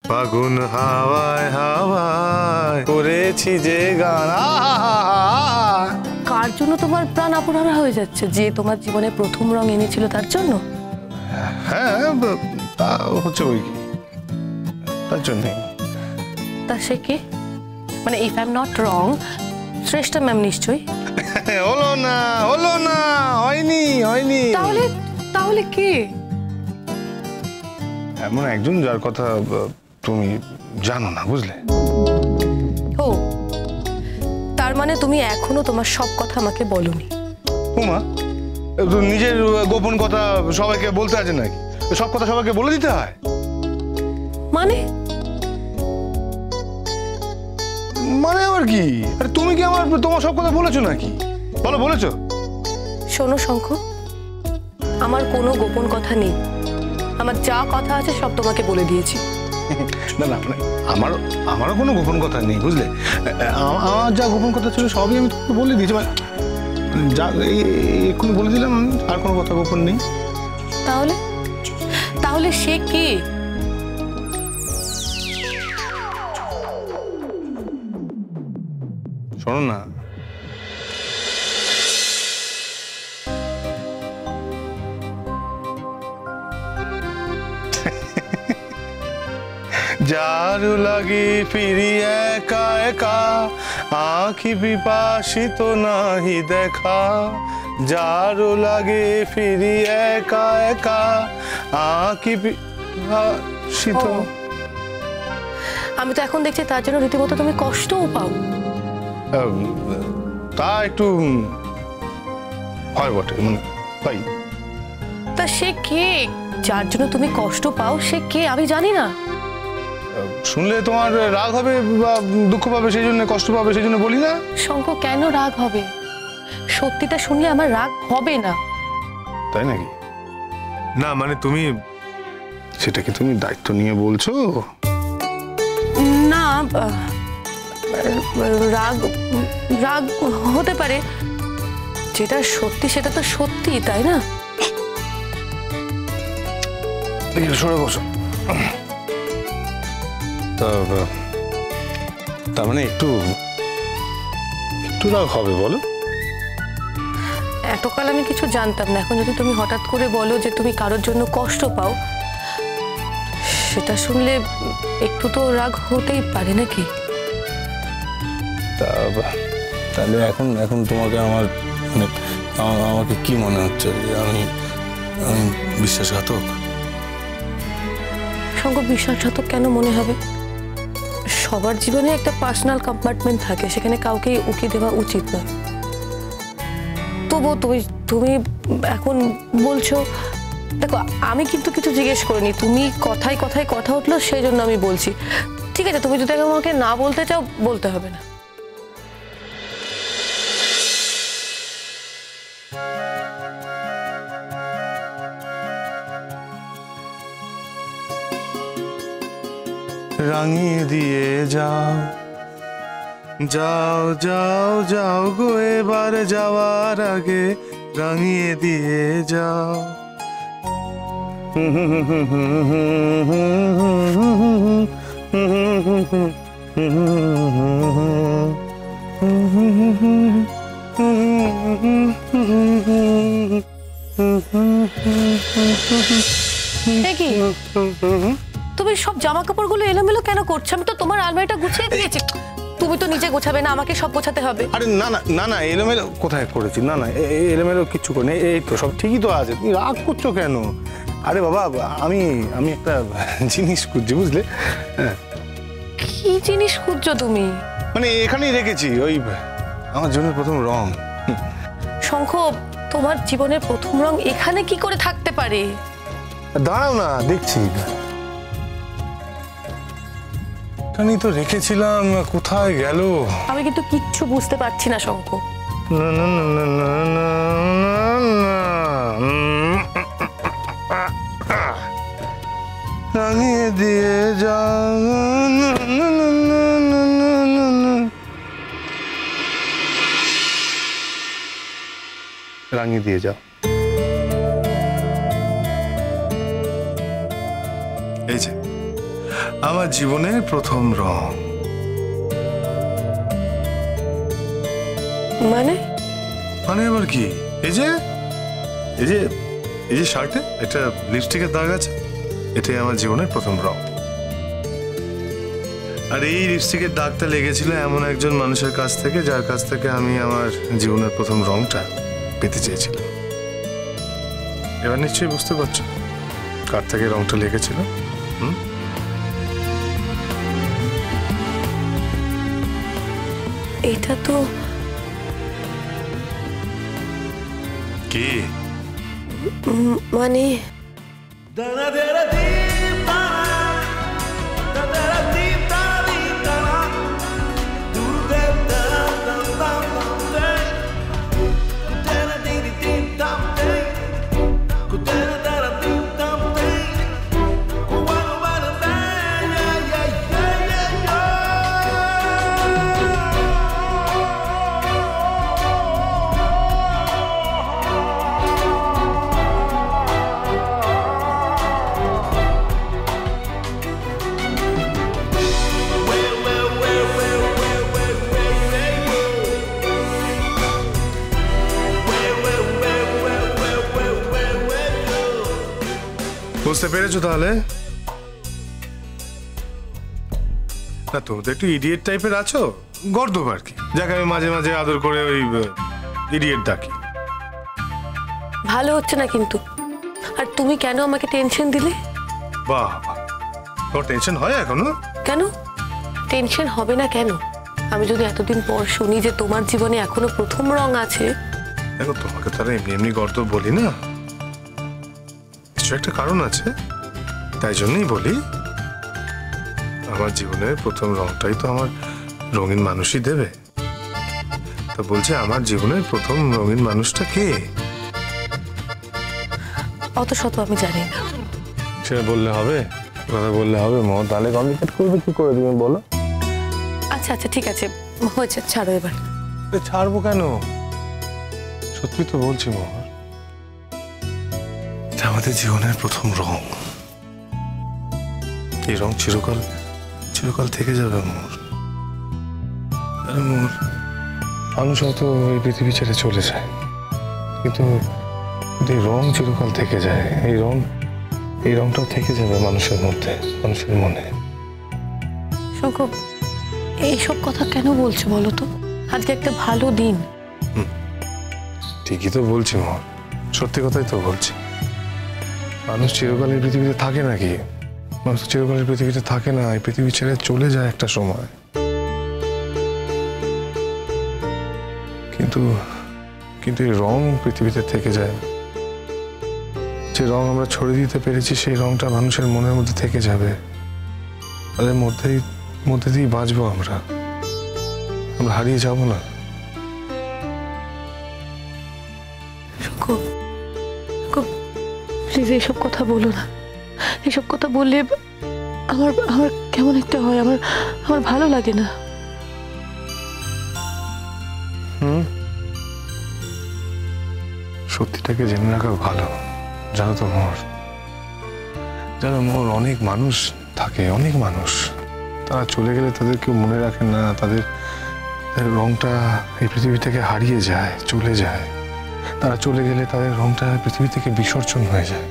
ফাগুন হাওয়ায় হাওয়ায় করেছি যে গান। কার জন্য তোমার প্রাণ আপুরারা হয়ে যাচ্ছে? যে তোমার জীবনে প্রথম রং এনেছিল তার জন্য? হ্যাঁ তা হচ্ছে ওই তার জন্য। তা সে কে? মানে if I am not wrong, Shreshtha ma'am নিশ্চয়ই। হলো না, হয়নি। তাহলে তাহলে কে? এমন একজন যার কথা তুমি জানো না, বুঝলে? ও, তার মানে তুমি এখনো তোমার সব কথা আমাকে বলোনি? উমা, নিজের গোপন কথা সবাইকে বলতে আছে নাকি? সব কথা সবাইকে বলে দিতে হয়? মানে মানে আবার কি? আরে তুমি কি তোমার সব কথা বলেছো নাকি? বলো, বলেছো? শোনো শঙ্খ, আমার কোনো গোপন কথা নেই। আমার যা কথা আছে সব তোমাকে বলে দিয়েছি। না মানে আমারও কোনো গোপন কথা নেই, বুঝলে? আমার যা গোপন কথা ছিল সবই আমি তোমাকে বলে দিয়েছি। মানে যা এক্ষুনি বলে দিলাম, আর কোনো কথা গোপন নেই। তাহলে সে কে? শোনো না, যার লাগে ফিরি একা একা, আঁখি পিপাসিত নাহি দেখা। যার লাগে ফিরি একা একা, আঁখি পিপাসিত। আমি তো এখন দেখছি তার জন্য রীতিমতো তুমি কষ্টও পাও। তা একটু হয় বটে, মানে তাই। তা সে কে যার জন্য তুমি কষ্ট পাও? সে কে আমি জানি না। শুনলে তোমার রাগ হবে বা দুঃখ পাবে, সেই জন্য কষ্ট পাবে, সেই জন্য বলি না। শঙ্খ, কেন রাগ হবে? সত্যিটা শুনলে আমার রাগ হবে না। তাই নাকি? না মানে তুমি সেটাকে তুমি দায়িত্ব নিয়ে বলছো? না, রাগ রাগ হতে পারে। যেটা সত্যি সেটা তো সত্যি, তাই না? সরে বসো। তার মানে একটু রাগ হবে, বলো? এতকাল আমি কিছু জানতাম না, এখন যদি তুমি হঠাৎ করে বলো যে তুমি কারোর জন্য কষ্ট পাও, সেটা শুনলে একটু তো রাগ হতেই পারে নাকি? তাহলে এখন তোমাকে আমাকে কি মনে হচ্ছে? যে আমি বিশ্বাসঘাতক? শঙ্খ, বিশ্বাসঘাতক কেন মনে হবে? সবার জীবনে একটা পার্সোনাল কম্পার্টমেন্ট থাকে, সেখানে কাউকে উকি দেওয়া উচিত নয়। তবুও তুমি এখন বলছো। দেখো, আমি কিন্তু কিছু জিজ্ঞেস করিনি, তুমি কথায় কথায় কথা উঠলো সেই জন্য আমি বলছি। ঠিক আছে, তুমি যদি আমাকে না বলতে চাও বলতে হবে না। রাঙিয়ে দিয়ে যাও যাও যাও যাও গো, এবার যাওয়ার আগে রাঙিয়ে দিয়ে যাও। কি তুমি সব জামা কাপড়গুলো এলোমেলো কেন করছো? আমি তো তোমার আলমারিটা গুছিয়ে দিয়েছি। তুমি তো নিজে গোছাবে না, আমাকে সব গোছাতে হবে। আরে না না না না, এলোমেলো কোথায় করেছি? না না, এলোমেলো কিচ্ছু করিনি। এই তো সব ঠিকই তো আছে। তুমি রাগ করছো কেন? আরে বাবা, আমি একটা জিনিস খুঁজছি, বুঝলে? হ্যাঁ। কি জিনিস খুঁজছো তুমি? মানে এখানেই রেখেছি, ওই আমার জীবনের প্রথম রং। শঙ্খ, তোমার জীবনের প্রথম রং এখানে কি করে থাকতে পারে? দাঁড়াও না, দেখছি। এখানেই তো রেখেছিলাম, কোথায় গেল? আমি কিন্তু কিচ্ছু বুঝতে পারছি না শঙ্খ। না না না না না না না, রাঙিয়ে দিয়ে যাও, রাঙিয়ে দিয়ে যাও। এই যে আমার জীবনের প্রথম রং। মানে মানে আবার কি? এই যে এই যে এই যে শার্টে একটা লিপস্টিকের দাগ আছে, এটাই আমার জীবনের প্রথম রং। আর এই লিপস্টিকের দাগটা লেগেছিল এমন একজন মানুষের কাছ থেকে, যার কাছ থেকে আমি আমার জীবনের প্রথম রংটা পেতে চেয়েছিলাম। এবার নিশ্চয়ই বুঝতে পারছো কার থেকে রংটা লেগেছিল। এটা তো কি মানে বুঝতে পেরেছো তাহলে? না তুমি তো একটু ইডিয়েট টাইপের আছো, গর্দভ আর কি, যাকে আমি মাঝে মাঝে আদর করে ওই ইডিয়েট ডাকি। ভালো হচ্ছে না কিন্তু। আর তুমি কেন আমাকে টেনশন দিলে? বাহ বাহ, তোর টেনশন হয় এখনো? কেন টেনশন হবে না কেন? আমি যদি এতদিন পর শুনি যে তোমার জীবনে এখনো প্রথম রং আছে। দেখো তোমাকে তারা এমনি এমনি গর্দভ বলি না, কিছু একটা কারণ আছে, তাই জন্যই বলি। আমার জীবনের প্রথম রংটাই তো আমার রঙিন মানুষই দেবে। তা বলছে আমার জীবনের প্রথম রঙিন মানুষটা কে? অত শত আমি জানি না। সেটা বললে হবে? কথা বললে হবে? মো তাহলে কমিউনিকেট করবে কি করে, তুমি বলো? আচ্ছা আচ্ছা ঠিক আছে, হয়েছে, ছাড়ো এবার। ছাড়বো কেন? সত্যি তো বলছি মোহর, এটা আমাদের জীবনের প্রথম রং। এই রং চিরকাল চিরকাল থেকে যাবে মোহর। আরে মোহর, মানুষ হয়তো এই পৃথিবী ছেড়ে চলে যায়, কিন্তু এই রং চিরকাল থেকে যায়। এই রংটাও থেকে যাবে মানুষের মধ্যে, মানুষের মনে। শঙ্কর, এইসব কথা কেন বলছো বলো তো? আজকে একটা ভালো দিন। ঠিকই তো বলছি মোহর, সত্যি কথাই তো বলছি। মানুষ চিরকাল এই পৃথিবীতে থাকে নাকি? মানুষ চিরকাল এই পৃথিবীতে থাকে না, এই পৃথিবী ছেড়ে চলে যায় একটা সময়। কিন্তু কিন্তু এই রং পৃথিবীতে থেকে যায়। যে রং আমরা ছড়িয়ে দিতে পেরেছি, সেই রংটা মানুষের মনের মধ্যে থেকে যাবে। তাদের মধ্যে দিয়ে বাঁচবো আমরা হারিয়ে যাব না। প্লিজ এইসব কথা বলো না। এসব কথা বললে আমার কেমন একটা হয়, আমার ভালো লাগে না। সত্যিটাকে জেনে রাখা ভালো, জানো তো মোর। জানো মোর, অনেক মানুষ থাকে, অনেক মানুষ, তারা চলে গেলে তাদের কেউ মনে রাখে না, তাদের রংটা এই পৃথিবী থেকে হারিয়ে যায়, চলে যায়। তারা চলে গেলে তাদের রংটা পৃথিবী থেকে বিসর্জন হয়ে যায়।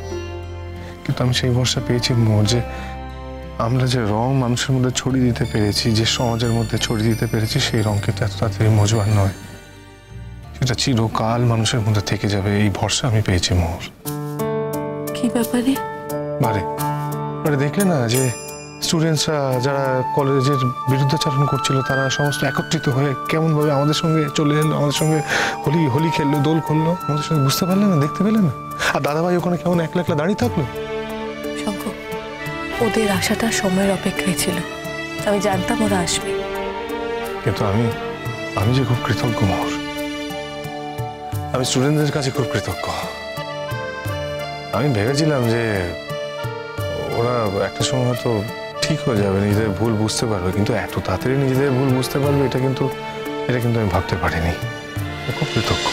কিন্তু আমি সেই ভরসা পেয়েছি মোর, যে আমরা যে রং মানুষের মধ্যে ছড়িয়ে দিতে পেরেছি, যে সমাজের মধ্যে ছড়িয়ে দিতে পেরেছি, সেই রং কিন্তু এত তাড়াতাড়ি মজবার নয়। সেটা চিরকাল মানুষের মধ্যে থেকে যাবে, এই ভরসা আমি পেয়েছি মোর। কি ব্যাপারে? বারে দেখলে না যে স্টুডেন্টসরা যারা কলেজের বিরুদ্ধাচরণ করছিল, তারা সমস্ত একত্রিত হয়ে কেমন ভাবে আমাদের সঙ্গে চলে এলো, আমাদের সঙ্গে হোলি খেললো, দোল খেললো, আমাদের সঙ্গে বুঝতে পারলে না, দেখতে পেলে না? আর দাদাভাই ওখানে কেমন একলা একলা দাঁড়িয়ে থাকলো। শঙ্কর, ওদের আশাটা সময়ের অপেক্ষায় ছিল, আমি জানতাম ওরা আসবে। কিন্তু আমি যে খুব কৃতজ্ঞ মোহর, আমি স্টুডেন্টদের কাছে খুব কৃতজ্ঞ। আমি ভেবেছিলাম যে ওরা একটা সময় হয়তো ঠিক হয়ে যাবে, নিজেদের ভুল বুঝতে পারবে, কিন্তু এত তাড়াতাড়ি নিজেদের ভুল বুঝতে পারবে এটা কিন্তু আমি ভাবতে পারিনি। খুব কৃতজ্ঞ।